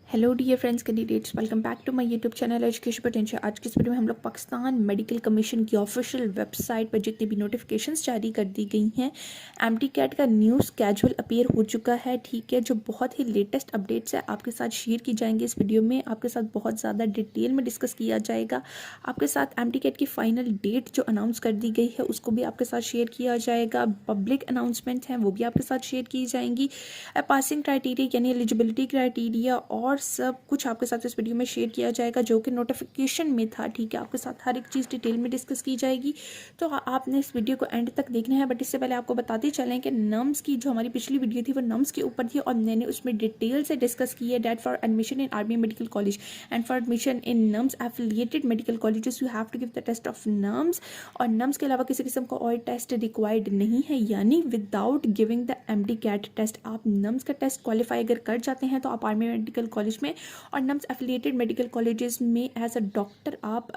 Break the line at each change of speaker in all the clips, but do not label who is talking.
Hello dear friends candidates, welcome back to my YouTube channel education potential. आज की इस video में हम लोग पाकिस्तान मेडिकल कमीशन की ऑफिशियल वेबसाइट पर जितनी भी नोटिफिकेशंस जारी कर दी गई हैं, एमटी कैट का न्यू स्केजुअल अपीयर हो चुका है। ठीक है, जो बहुत ही लेटेस्ट अपडेट्स है आपके साथ शेयर की जाएंगी इस वीडियो में। आपके साथ बहुत ज़्यादा डिटेल में डिस्कस किया जाएगा। आपके साथ एमटी कैट की फाइनल डेट जो अनाउंस कर दी गई है उसको भी आपके साथ शेयर किया जाएगा। पब्लिक अनाउंसमेंट हैं वो भी आपके साथ शेयर की जाएंगी। पासिंग क्राइटेरिया यानी एलिजिबिलिटी क्राइटेरिया और सब कुछ आपके साथ इस वीडियो में शेयर किया जाएगा जो कि नोटिफिकेशन में था। ठीक है, आपके साथ हर एक चीज़ डिटेल में डिस्कस की जाएगी, तो आपने इस वीडियो को एंड तक देखना है। बट इससे पहले आपको बताते चलें कि नम्स की जो हमारी पिछली वीडियो थी वो नम्स के ऊपर थी और मैंने उसमें डिटेल से डिस्कस की है date for admission in army medical college and for admission in NUMS affiliated medical colleges you have to give the test of NUMS. और नम्स के अलावा किसी किस्म का और टेस्ट रिक्वायर्ड नहीं है, यानी without giving the MD CAT test आप नम्स का टेस्ट क्वालिफाई अगर कर जाते हैं तो आप आर्मी मेडिकल कॉलेज में और नम्स एफिलिएटेड मेडिकल कॉलेजेस में एज अ डॉक्टर आप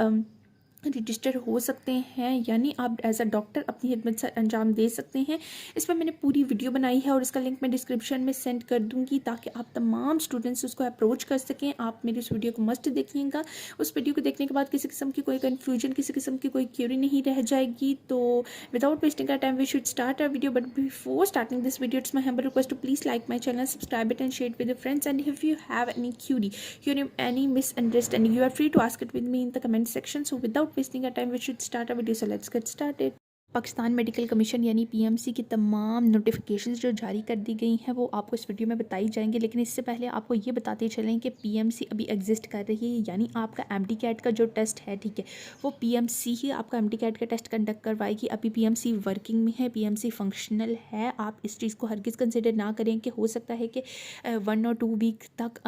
रजिस्टर हो सकते हैं, यानी आप एज अ डॉक्टर अपनी खिदमत से अंजाम दे सकते हैं। इस पर मैंने पूरी वीडियो बनाई है और इसका लिंक मैं डिस्क्रिप्शन में सेंड कर दूंगी ताकि आप तमाम स्टूडेंट्स उसको अप्रोच कर सकें। आप मेरी इस वीडियो को मस्ट देखिएगा। उस वीडियो को देखने के बाद किसी किस्म की कोई कन्फ्यूजन, किसी किस्म की कोई क्यूरी नहीं रह जाएगी। तो without wasting our time we should start our video. But before starting this video it's my humble request to please like my channel, subscribe it and share with your friends. And if you have any query, any misunderstanding, you are free to ask it with me in the comment section. So without wasting our time we should start our video, so let's get started. Pakistan medical commission यानी PMC की तमाम notifications जो जारी कर दी गई हैं वो आपको इस वीडियो में बताई जाएंगी। लेकिन इससे पहले आपको ये बताते चलें कि पीएमसी अभी एग्जिस्ट कर रही है, यानी आपका एमटी कैट का जो टेस्ट है, ठीक है, वो पीएमसी ही आपका एमटी कैट का टेस्ट कंडक्ट करवाएगी। अभी पीएमसी वर्किंग में है, पीएमसी फंक्शनल है। आप इस चीज़ को हरगिज़ कंसिडर ना करें कि हो सकता है कि 1 और 2 वीक तक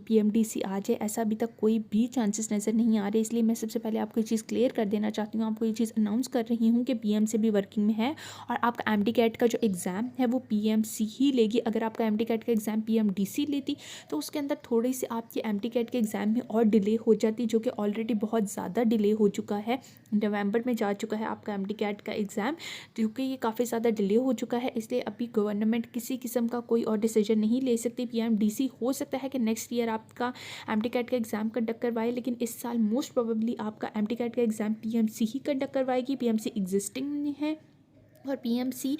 पीएमडीसी आ जाए। ऐसा अभी तक कोई भी चांसेस नज़र नहीं आ रहे, इसलिए मैं सबसे पहले आपको ये चीज़ क्लियर कर देना चाहती हूँ। आपको ये चीज़ अनाउंस कर रही हूँ कि पीएमसी भी वर्किंग में है और आपका एमडी कैट का जो एग्ज़ाम है वो पीएमसी ही लेगी। अगर आपका एमडी कैट का एग्ज़ाम पीएमडीसी लेती तो उसके अंदर थोड़ी सी आपकी एमडी कैट के एग्ज़ाम में और डिले हो जाती, जो कि ऑलरेडी बहुत ज़्यादा डिले हो चुका है। नवंबर में जा चुका है आपका एमडी कैट का एग्ज़ाम, क्योंकि ये काफ़ी ज़्यादा डिले हो चुका है। इसलिए अभी गवर्नमेंट किसी किस्म का कोई और डिसीजन नहीं ले सकती। पीएमडीसी हो सकता है कि नेक्स्ट ईयर आपका एमडी कैट का एग्ज़ाम कंडक्ट करवाए, लेकिन इस साल मोस्ट प्रोबेबली आपका एमडी कैट का एग्ज़ाम पीएमसी ही कंडक्ट करवाएगी। पीएमसी एग्जिस्टिंग में है और पीएमसी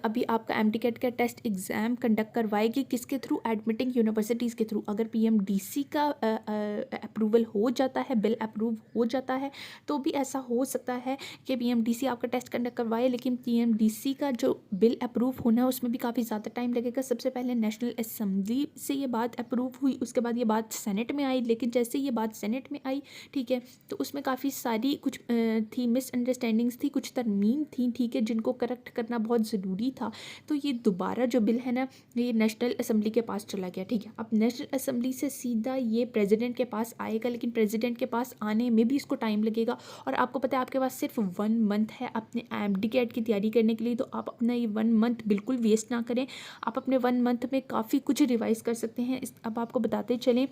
अभी आपका एमटी कैट का टेस्ट एग्ज़ाम कंडक्ट करवाएगी किसके थ्रू? एडमिटिंग यूनिवर्सिटीज़ के थ्रू। अगर पीएमडीसी का अप्रूवल हो जाता है, बिल अप्रूव हो जाता है, तो भी ऐसा हो सकता है कि पीएमडीसी आपका टेस्ट कंडक्ट करवाए। लेकिन पीएमडीसी का जो बिल अप्रूव होना है उसमें भी काफ़ी ज़्यादा टाइम लगेगा। सबसे पहले नेशनल असम्बली से ये बात अप्रूव हुई, उसके बाद ये बात सेनेट में आई। लेकिन जैसे ये बात सेनेट में आई, ठीक है, तो उसमें काफ़ी सारी कुछ थी मिसअंडरस्टैंडिंग्स थी, कुछ तरमीम थी, ठीक है, जिनको करेक्ट करना बहुत ज़रूरी था। तो ये दोबारा जो बिल है ना, ये नेशनल असम्बली के पास चला गया। ठीक है, अब नेशनल असम्बली से सीधा ये प्रेसिडेंट के पास आएगा, लेकिन प्रेसिडेंट के पास आने में भी इसको टाइम लगेगा। और आपको पता है आपके पास सिर्फ 1 मंथ है अपने एमडी कैट की तैयारी करने के लिए, तो आप अपना ये 1 मंथ बिल्कुल वेस्ट ना करें। आप अपने 1 मंथ में काफ़ी कुछ रिवाइज़ कर सकते हैं। अब आपको बताते चलें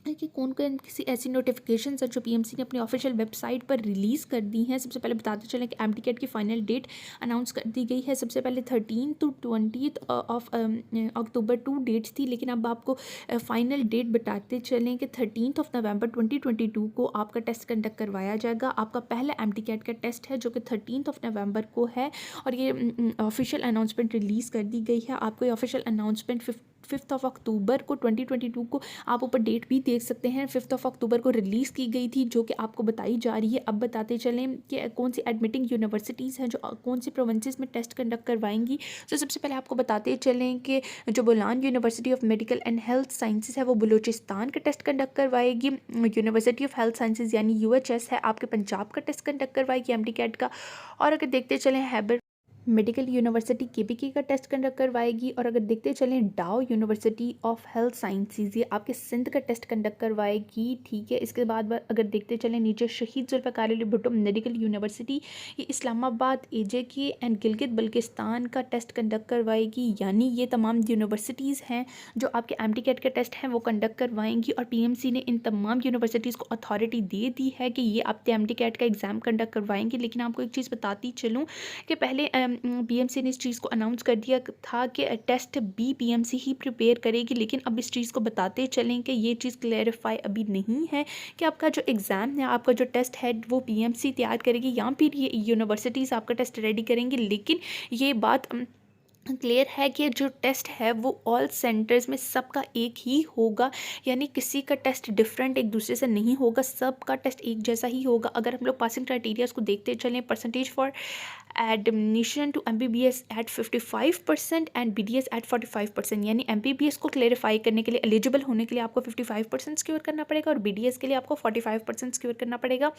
कि कौन कौन किसी ऐसी नोटिफिकेशन है जो पीएमसी ने अपनी ऑफिशियल वेबसाइट पर रिलीज़ कर दी हैं। सबसे पहले बताते चलें कि एमटी कैट की फाइनल डेट अनाउंस कर दी गई है। सबसे पहले 13 to 20 ऑफ अक्टूबर 2 डेट्स थी, लेकिन अब आपको फाइनल डेट बताते चलें कि 13 नवंबर 2022 को आपका टेस्ट कंडक्ट करवाया जाएगा। आपका पहला एमटी कैट का टेस्ट है जो कि 13 नवंबर को है और ये ऑफिशियल अनाउंसमेंट रिलीज़ कर दी गई है। आपको ये ऑफिशियल अनाउंसमेंट 5 अक्टूबर को 2022 को आप ऊपर डेट भी देख सकते हैं, 5 अक्टूबर को रिलीज़ की गई थी, जो कि आपको बताई जा रही है। अब बताते चलें कि कौन सी एडमिटिंग यूनिवर्सिटीज़ हैं जो कौन सी प्रोविंसेस में टेस्ट कंडक्ट करवाएंगी। तो सबसे पहले आपको बताते चलें कि जो Bolan university of medical and health sciences है वो बलूचिस्तान का टेस्ट कंडक्ट करवाएगी। यूनिवर्सिटी ऑफ हेल्थ साइंसेज यानी यूएचएस है आपके पंजाब का टेस्ट कंडक्ट करवाएगी एमडी कैट का। और अगर देखते चलें हैबर मेडिकल यूनिवर्सिटी केबीके का टेस्ट कंडक्ट करवाएगी। और अगर देखते चलें डाउ यूनिवर्सिटी ऑफ हेल्थ साइंसेज ये आपके सिंध का टेस्ट कंडक्ट करवाएगी। ठीक है, इसके बाद अगर देखते चलें नीचे शहीद जुल्फ़िकार अली भुट्टो मेडिकल यूनिवर्सिटी ये इस्लामाबाद एजेके एंड गिलगित बल्किस्तान का टेस्ट कंडक्ट करवाएगी। यानी ये तमाम यूनिवर्सिटीज़ हैं जो आपके एमटी कैट के टेस्ट हैं वो कंडक्ट करवाएंगी। और पीएमसी ने इन तमाम यूनिवर्सिटीज़ को अथॉरिटी दे दी है कि ये आपके एमटी कैट का एग्ज़ाम कंडक्ट करवाएंगी। लेकिन आपको एक चीज़ बताती चलूँ कि पहले पीएमसी ने इस चीज़ को अनाउंस कर दिया था कि टेस्ट भी पीएमसी ही प्रिपेयर करेगी, लेकिन अब इस चीज़ को बताते चलें कि ये चीज़ क्लैरिफाई अभी नहीं है कि आपका जो एग्ज़ाम है, आपका जो टेस्ट है वो पीएमसी तैयार करेगी या फिर ये यूनिवर्सिटीज़ आपका टेस्ट रेडी करेंगी। लेकिन ये बात क्लियर है कि जो टेस्ट है वो ऑल सेंटर्स में सबका एक ही होगा, यानी किसी का टेस्ट डिफरेंट एक दूसरे से नहीं होगा, सबका टेस्ट एक जैसा ही होगा। अगर हम लोग पासिंग क्राइटेरियाज को देखते चलें, percentage for admission to MBBS at 55% and BDS at 45%, यानी MBBS को क्लेरिफाई करने के लिए, एलिजिबल होने के लिए आपको 55% सिक्योर करना पड़ेगा और BDS के लिए आपको 45% सिक्योर करना पड़ेगा।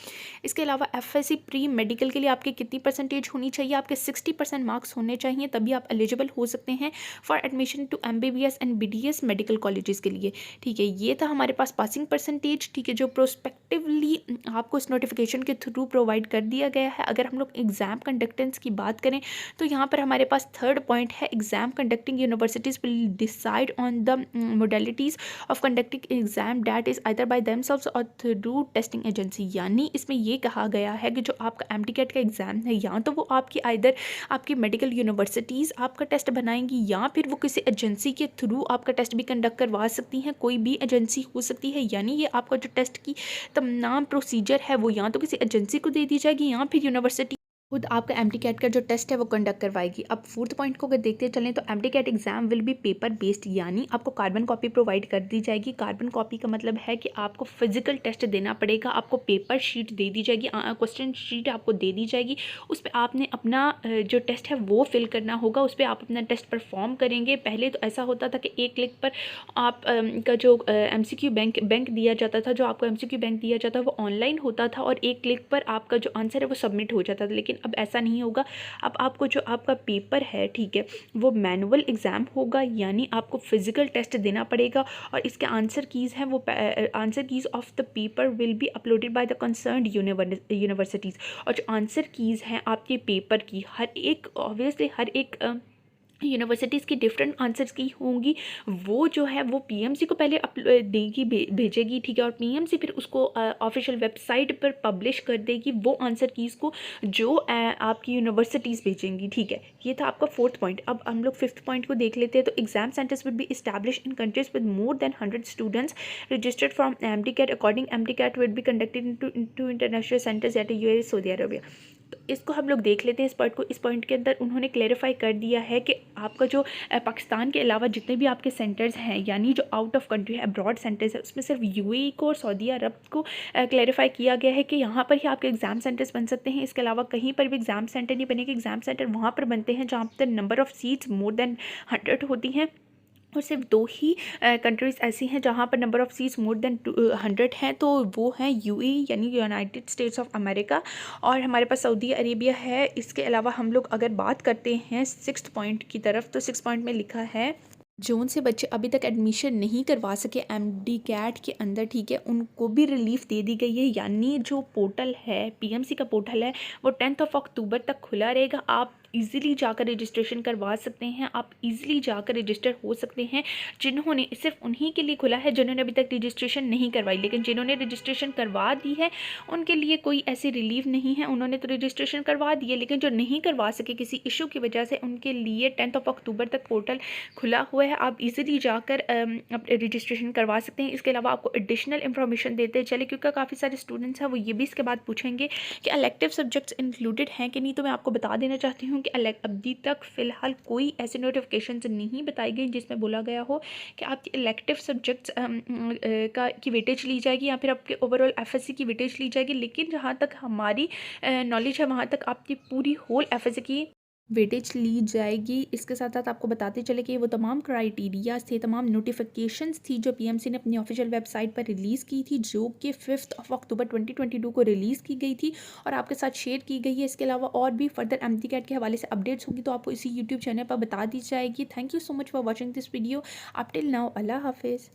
इसके अलावा FSC प्री मेडिकल के लिए आपके कितनी परसेंटेज होनी चाहिए? आपके 60% मार्क्स होने चाहिए, तभी आप एलिजिबल हो सकते हैं for admission to MBBS and BDS medical colleges के लिए। ठीक है, ये था हमारे पास पासिंग परसेंटेज। ठीक है, जो प्रोस्पेक्टिवली आपको इस नोटिफिकेशन के थ्रू प्रोवाइड कर दिया गया है। अगर हम लोग एग्जाम कंडक्टेंस की बात करें तो यहाँ पर हमारे पास थर्ड पॉइंट है, exam conducting universities will decide on the modalities of conducting exam that is either by themselves और थ्रू टेस्टिंग एजेंसी। यानी इसमें ये कहा गया है कि जो आपका MTCAT का एग्जाम है, या तो वो आपकी आइदर आपकी मेडिकल यूनिवर्सिटीज़ आपका टेस्ट बनाएंगी या फिर वो किसी एजेंसी के थ्रू आपका टेस्ट भी कंडक्ट करवा सकती हैं, कोई भी एजेंसी हो सकती है। यानी ये आपका जो टेस्ट की तमाम प्रोसीजर है वो या तो किसी एजेंसी को दे दी जाएगी या फिर यूनिवर्सिटी खुद आपका MTCAT का जो टेस्ट है वो कंडक्ट करवाएगी। अब फोर्थ पॉइंट को अगर देखते चलें तो MTCAT exam will be paper based, यानी आपको कार्बन कॉपी प्रोवाइड कर दी जाएगी। कार्बन कॉपी का मतलब है कि आपको फिजिकल टेस्ट देना पड़ेगा, आपको पेपर शीट दे दी जाएगी, क्वेश्चन शीट आपको दे दी जाएगी, उस पर आपने अपना जो टेस्ट है वो फिल करना होगा, उस पर आप अपना टेस्ट परफॉर्म करेंगे। पहले तो ऐसा होता था कि एक क्लिक पर आप का जो MCQ बैंक दिया जाता था, जो आपको MCQ बैंक दिया जाता था वो ऑनलाइन होता था और एक क्लिक पर आपका जो आंसर है वो सबमिट हो जाता था। लेकिन अब ऐसा नहीं होगा, अब आपको जो आपका पेपर है, ठीक है, वो मैनुअल एग्ज़ाम होगा, यानी आपको फिजिकल टेस्ट देना पड़ेगा और इसके आंसर कीज़ हैं वो answer keys of the paper will be uploaded by the concerned universities. और जो आंसर कीज़ हैं आपके पेपर की, हर एक ऑब्वियसली हर एक यूनिवर्सिटीज़ की डिफरेंट आंसर्स की होंगी, वो जो है वो पीएमसी को पहले देगी, भेजेगी। ठीक है, और पीएमसी फिर उसको ऑफिशियल वेबसाइट पर पब्लिश कर देगी वो आंसर कीज़ को, जो आपकी यूनिवर्सिटीज़ भेजेंगी। ठीक है, ये था आपका फोर्थ पॉइंट। अब हम लोग फिफ्थ पॉइंट को देख लेते हैं। तो exam centres will be establish in countries with more than 100 students registered from MTCAT according MTCAT will be conducted to international centres at US Saudi Arabia. तो इसको हम लोग देख लेते हैं, इस पॉइंट को। इस पॉइंट के अंदर उन्होंने क्लेरिफाई कर दिया है कि आपका जो पाकिस्तान के अलावा जितने भी आपके सेंटर्स हैं, यानी जो आउट ऑफ कंट्री है, अब्रॉड सेंटर्स है, उसमें सिर्फ UAE को और सऊदी अरब को क्लेरिफाई किया गया है कि यहाँ पर ही आपके एग्जाम सेंटर्स बन सकते हैं। इसके अलावा कहीं पर भी एग्जाम सेंटर नहीं बनेंगे। एग्जाम सेंटर वहाँ पर बनते हैं जहाँ पर number of seats more than 100 होती हैं, और सिर्फ 2 ही कंट्रीज़ ऐसी हैं जहाँ पर number of seats more than 100 हैं, तो वो हैं UAE यानी यूनाइटेड स्टेट्स ऑफ अमेरिका, और हमारे पास सऊदी अरेबिया है। इसके अलावा हम लोग अगर बात करते हैं सिक्स्थ पॉइंट की तरफ, तो सिक्स पॉइंट में लिखा है जोन से बच्चे अभी तक एडमिशन नहीं करवा सके MTCAT के अंदर, ठीक है, उनको भी रिलीफ दे दी गई है। यानी जो पोर्टल है, PMC का पोर्टल है, वो 10 अक्टूबर तक खुला रहेगा। आप इजीली जाकर रजिस्ट्रेशन करवा सकते हैं, आप इजीली जाकर रजिस्टर हो सकते हैं। जिन्होंने, सिर्फ उन्हीं के लिए खुला है जिन्होंने अभी तक रजिस्ट्रेशन नहीं करवाई, लेकिन जिन्होंने रजिस्ट्रेशन करवा दी है उनके लिए कोई ऐसी रिलीफ नहीं है। उन्होंने तो रजिस्ट्रेशन करवा दी है, लेकिन जो नहीं करवा सके किसी इशू की वजह से, उनके लिए 10 अक्टूबर तक पोर्टल खुला हुआ है। आप इजीली जाकर रजिस्ट्रेशन करवा सकते हैं। इसके अलावा आपको एडिशनल इन्फॉर्मेशन देते चले, क्योंकि काफ़ी सारे स्टूडेंट्स हैं वो ये भी इसके बाद पूछेंगे कि इलेक्टिव सब्जेक्ट्स इंक्लूडेड हैं कि नहीं। तो मैं आपको बता देना चाहती हूँ कि अभी तक फ़िलहाल कोई ऐसे नोटिफिकेशन नहीं बताई गई जिसमें बोला गया हो कि आपके इलेक्टिव सब्जेक्ट्स की वेटेज ली जाएगी या फिर आपके ओवरऑल FSC की वेटेज ली जाएगी। लेकिन जहाँ तक हमारी नॉलेज है, वहाँ तक आपकी पूरी होल FSC की वेटेज ली जाएगी। इसके साथ साथ आपको बताते चले कि वो तमाम क्राइटेरियाज थे, तमाम नोटिफिकेशंस थी जो PMC ने अपनी ऑफिशियल वेबसाइट पर रिलीज़ की थी, जो कि 5 अक्टूबर 2022 को रिलीज़ की गई थी और आपके साथ शेयर की गई है। इसके अलावा और भी फर्दर MTCAT के हवाले से अपडेट्स होगी तो आपको इसी यूट्यूब चैनल पर बता दी जाएगी। Thank you so much for watching this video. Up till now, अल्लाह हाफिज़।